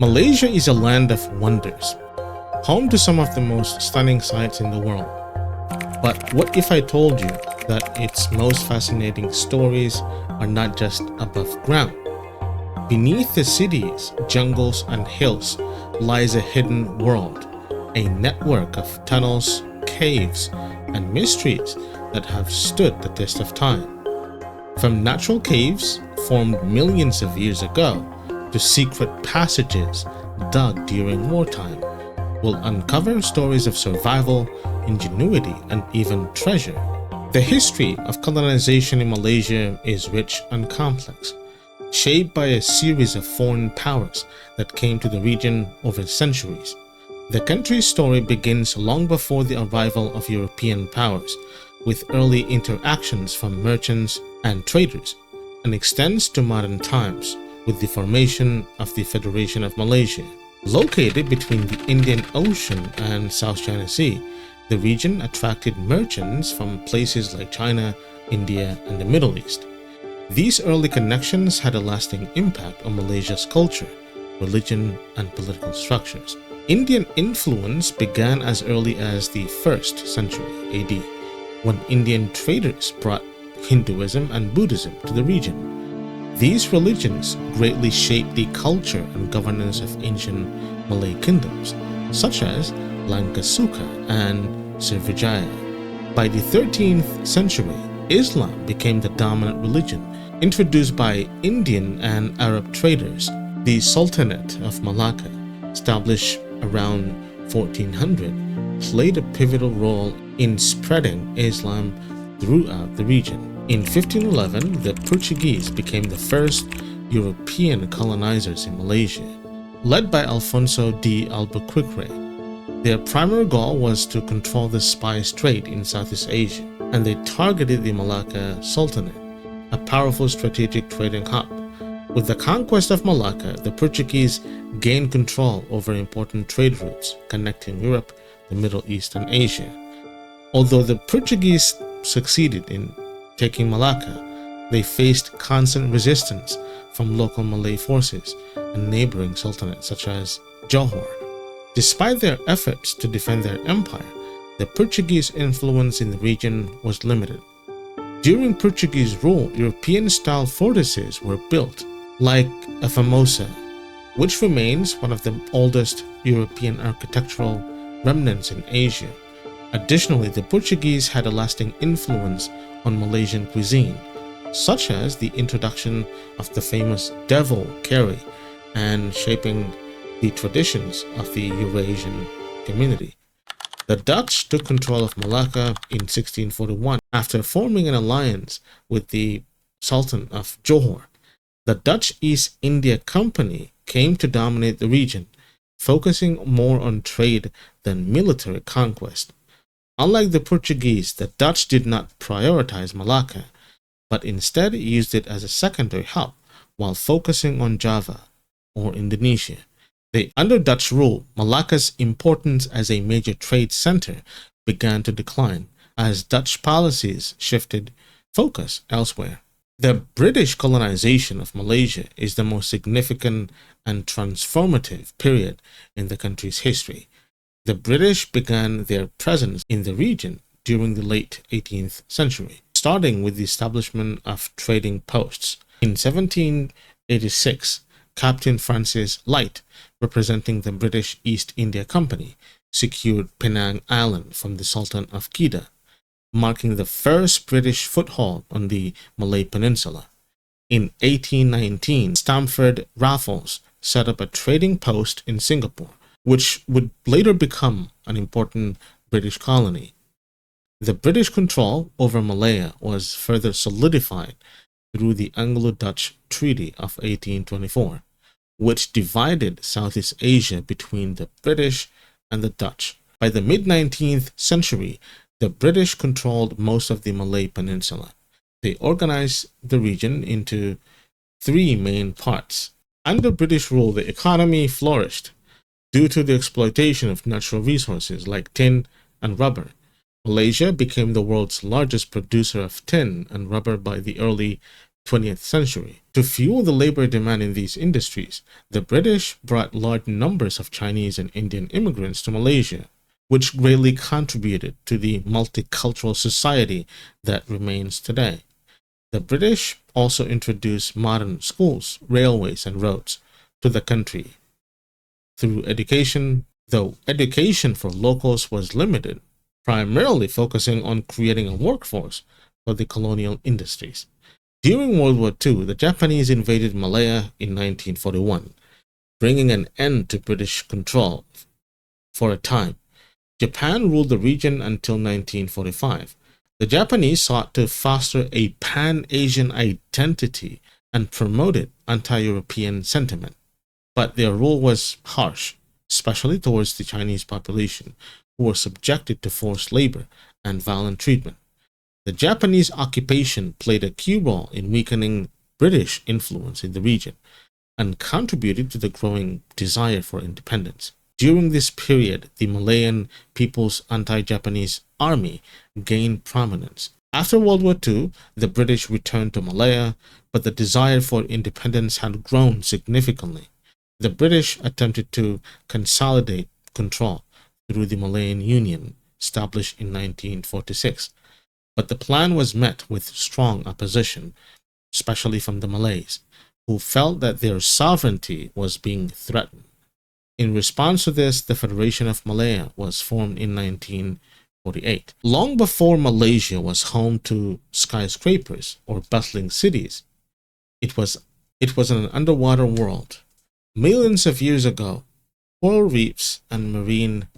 Malaysia is a land of wonders, home to some of the most stunning sights in the world. But what if I told you that its most fascinating stories are not just above ground? Beneath the cities, jungles, and hills lies a hidden world, a network of tunnels, caves, and mysteries that have stood the test of time. From natural caves formed millions of years ago to secret passages dug during wartime, we'll uncover stories of survival, ingenuity, and even treasure. The history of colonization in Malaysia is rich and complex, shaped by a series of foreign powers that came to the region over centuries. The country's story begins long before the arrival of European powers, with early interactions from merchants and traders, and extends to modern times with the formation of the Federation of Malaysia. Located between the Indian Ocean and South China Sea, the region attracted merchants from places like China, India, and the Middle East. These early connections had a lasting impact on Malaysia's culture, religion, and political structures. Indian influence began as early as the 1st century AD, when Indian traders brought Hinduism and Buddhism to the region. These religions greatly shaped the culture and governance of ancient Malay kingdoms, such as Langkasuka and Srivijaya. By the 13th century, Islam became the dominant religion, introduced by Indian and Arab traders. The Sultanate of Malacca, established around 1400, played a pivotal role in spreading Islam throughout the region. In 1511, the Portuguese became the first European colonizers in Malaysia, led by Alfonso de Albuquerque. Their primary goal was to control the spice trade in Southeast Asia, and they targeted the Malacca Sultanate, a powerful strategic trading hub. With the conquest of Malacca, the Portuguese gained control over important trade routes connecting Europe, the Middle East, and Asia. Although the Portuguese succeeded in taking Malacca, they faced constant resistance from local Malay forces and neighboring sultanates such as Johor. Despite their efforts to defend their empire, the Portuguese influence in the region was limited. During Portuguese rule, European-style fortresses were built, like a Famosa, which remains one of the oldest European architectural remnants in Asia. Additionally, the Portuguese had a lasting influence on Malaysian cuisine, such as the introduction of the famous devil curry and shaping the traditions of the Eurasian community. The Dutch took control of Malacca in 1641 after forming an alliance with the Sultan of Johor. The Dutch East India Company came to dominate the region, focusing more on trade than military conquest. Unlike the Portuguese, the Dutch did not prioritize Malacca, but instead used it as a secondary hub while focusing on Java or Indonesia. Under Dutch rule, Malacca's importance as a major trade center began to decline as Dutch policies shifted focus elsewhere. The British colonization of Malaysia is the most significant and transformative period in the country's history. The British began their presence in the region during the late 18th century, starting with the establishment of trading posts. In 1786, Captain Francis Light, representing the British East India Company, secured Penang Island from the Sultan of Kedah, marking the first British foothold on the Malay Peninsula. In 1819, Stamford Raffles set up a trading post in Singapore, which would later become an important British colony. The British control over Malaya was further solidified through the Anglo-Dutch Treaty of 1824, which divided Southeast Asia between the British and the Dutch. By the mid-19th century, the British controlled most of the Malay Peninsula. They organized the region into three main parts. Under British rule, the economy flourished due to the exploitation of natural resources like tin and rubber. Malaysia became the world's largest producer of tin and rubber by the early 20th century. To fuel the labor demand in these industries, the British brought large numbers of Chinese and Indian immigrants to Malaysia, which greatly contributed to the multicultural society that remains today. The British also introduced modern schools, railways, and roads to the country through education, though education for locals was limited, primarily focusing on creating a workforce for the colonial industries. During World War II, the Japanese invaded Malaya in 1941, bringing an end to British control for a time. Japan ruled the region until 1945. The Japanese sought to foster a pan-Asian identity and promoted anti-European sentiment, but their rule was harsh, especially towards the Chinese population, who were subjected to forced labor and violent treatment. The Japanese occupation played a key role in weakening British influence in the region and contributed to the growing desire for independence. During this period, the Malayan People's Anti-Japanese Army gained prominence. After World War II, the British returned to Malaya, but the desire for independence had grown significantly. The British attempted to consolidate control through the Malayan Union, established in 1946, but the plan was met with strong opposition, especially from the Malays, who felt that their sovereignty was being threatened. In response to this, the Federation of Malaya was formed in 1948. Long before Malaysia was home to skyscrapers or bustling cities, it was an underwater world. Millions of years ago, coral reefs and marine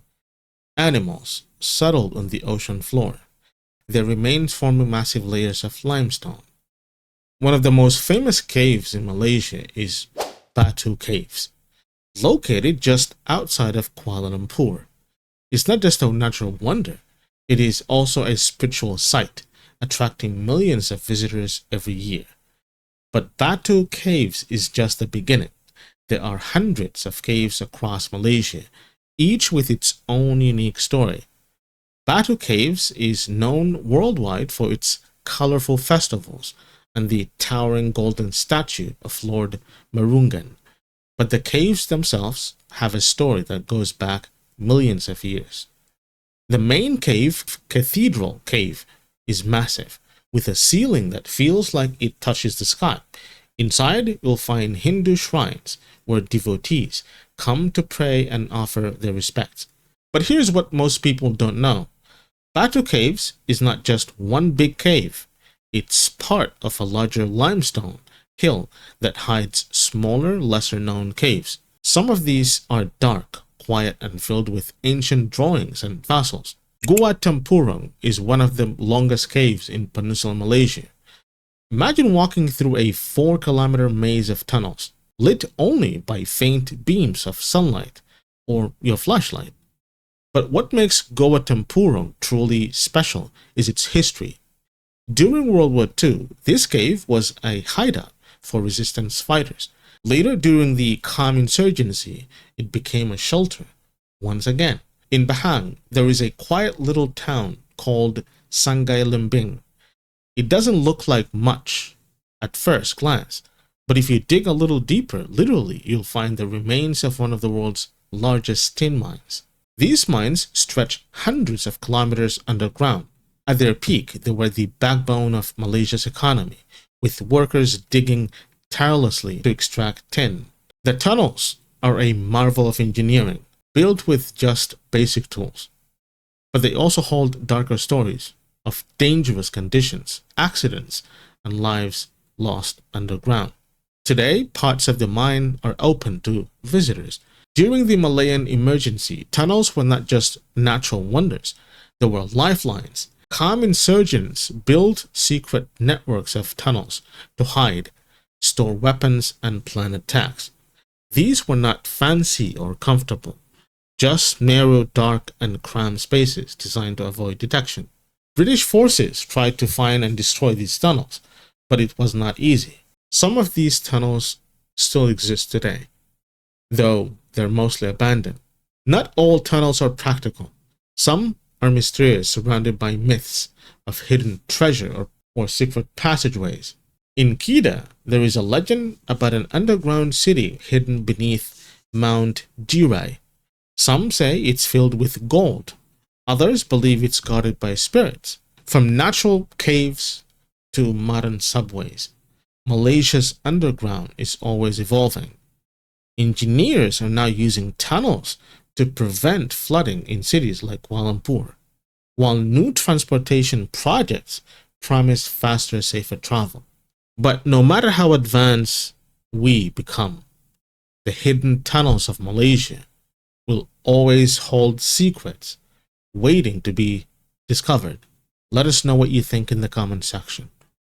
animals settled on the ocean floor, their remains forming massive layers of limestone. One of the most famous caves in Malaysia is Batu Caves, located just outside of Kuala Lumpur. It's not just a natural wonder, it is also a spiritual site, attracting millions of visitors every year. But Batu Caves is just the beginning. There are hundreds of caves across Malaysia, each with its own unique story. Batu Caves is known worldwide for its colorful festivals and the towering golden statue of Lord Marungan. But the caves themselves have a story that goes back millions of years. The main cave, Cathedral Cave, is massive, with a ceiling that feels like it touches the sky. Inside, you'll find Hindu shrines where devotees come to pray and offer their respects. But here's what most people don't know. Batu Caves is not just one big cave. It's part of a larger limestone hill that hides smaller, lesser-known caves. Some of these are dark, quiet, and filled with ancient drawings and fossils. Gua Tempurung is one of the longest caves in Peninsular Malaysia. Imagine walking through a 4-kilometer maze of tunnels, lit only by faint beams of sunlight or your flashlight. But what makes Gua Tempurung truly special is its history. During World War II, this cave was a hideout for resistance fighters. Later, during the Cominsurgency, it became a shelter. Once again, in Bahang, there is a quiet little town called Sanggai Lembing. It doesn't look like much at first glance, but if you dig a little deeper, literally, you'll find the remains of one of the world's largest tin mines. These mines stretch hundreds of kilometers underground. At their peak, they were the backbone of Malaysia's economy, with workers digging tirelessly to extract tin. The tunnels are a marvel of engineering, built with just basic tools. But they also hold darker stories of dangerous conditions, accidents, and lives lost underground. Today, parts of the mine are open to visitors. During the Malayan emergency, tunnels were not just natural wonders, they were lifelines. Cominsurgents built secret networks of tunnels to hide, store weapons, and plan attacks. These were not fancy or comfortable, just narrow, dark, and cramped spaces designed to avoid detection. British forces tried to find and destroy these tunnels, but it was not easy. Some of these tunnels still exist today, though they're mostly abandoned. Not all tunnels are practical. Some are mysterious, surrounded by myths of hidden treasure or secret passageways. In Kedah, there is a legend about an underground city hidden beneath Mount Jirai. Some say it's filled with gold. Others believe it's guarded by spirits. From natural caves to modern subways, Malaysia's underground is always evolving. Engineers are now using tunnels to prevent flooding in cities like Kuala Lumpur, while new transportation projects promise faster, safer travel. But no matter how advanced we become, the hidden tunnels of Malaysia will always hold secrets waiting to be discovered. Let us know what you think in the comment section.